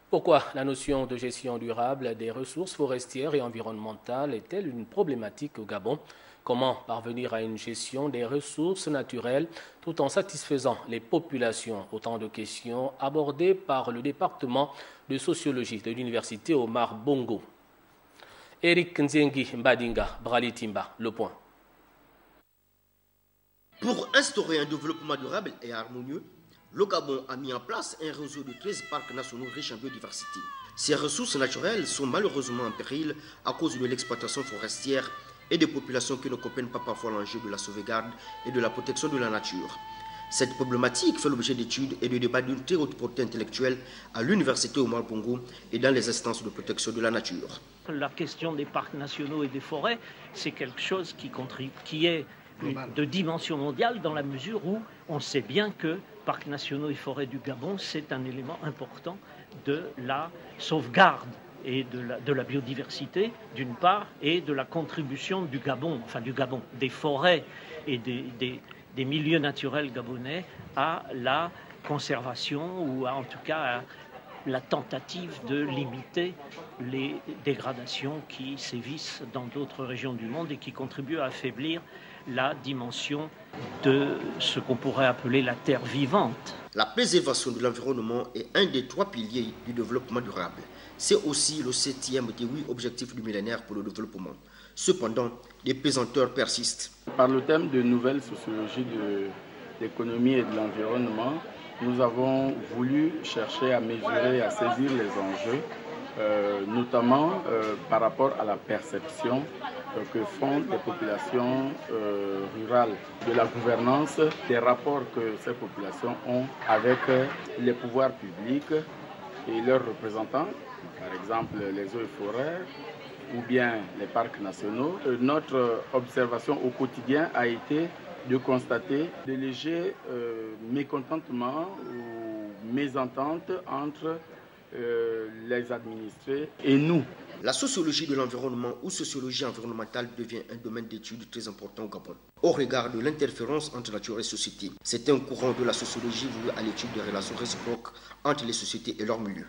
Pourquoi la notion de gestion durable des ressources forestières et environnementales est-elle une problématique au Gabon? Comment parvenir à une gestion des ressources naturelles tout en satisfaisant les populations? Autant de questions abordées par le département de sociologie de l'université Omar Bongo. Eric Nzengi Mbadinga, Bralitimba, Le Point. Pour instaurer un développement durable et harmonieux, le Gabon a mis en place un réseau de 13 parcs nationaux riches en biodiversité. Ces ressources naturelles sont malheureusement en péril à cause de l'exploitation forestière et des populations qui ne comprennent pas parfois l'enjeu de la sauvegarde et de la protection de la nature. Cette problématique fait l'objet d'études et de débats d'une très haute portée intellectuelle à l'université Omar Bongo et dans les instances de protection de la nature. La question des parcs nationaux et des forêts, c'est quelque chose qui est de dimension mondiale dans la mesure où on sait bien que parcs nationaux et forêts du Gabon, c'est un élément important de la sauvegarde et de la biodiversité d'une part et de la contribution du Gabon, des forêts et des milieux naturels gabonais à la conservation ou en tout cas à la tentative de limiter les dégradations qui sévissent dans d'autres régions du monde et qui contribuent à affaiblir la dimension de ce qu'on pourrait appeler la terre vivante. La préservation de l'environnement est un des 3 piliers du développement durable. C'est aussi le 7e des 8 objectifs du millénaire pour le développement. Cependant, les pesanteurs persistent. Par le thème de nouvelle sociologie de l'économie et de l'environnement, nous avons voulu chercher à mesurer, à saisir les enjeux, notamment par rapport à la perception que font les populations rurales de la gouvernance, des rapports que ces populations ont avec les pouvoirs publics et leurs représentants, par exemple les eaux et forêts ou bien les parcs nationaux. Notre observation au quotidien a été de constater de légers mécontentements ou mésententes entre les administrés et nous. La sociologie de l'environnement ou sociologie environnementale devient un domaine d'étude très important au Gabon, au regard de l'interférence entre nature et société. C'est un courant de la sociologie voué à l'étude des relations réciproques entre les sociétés et leur milieu.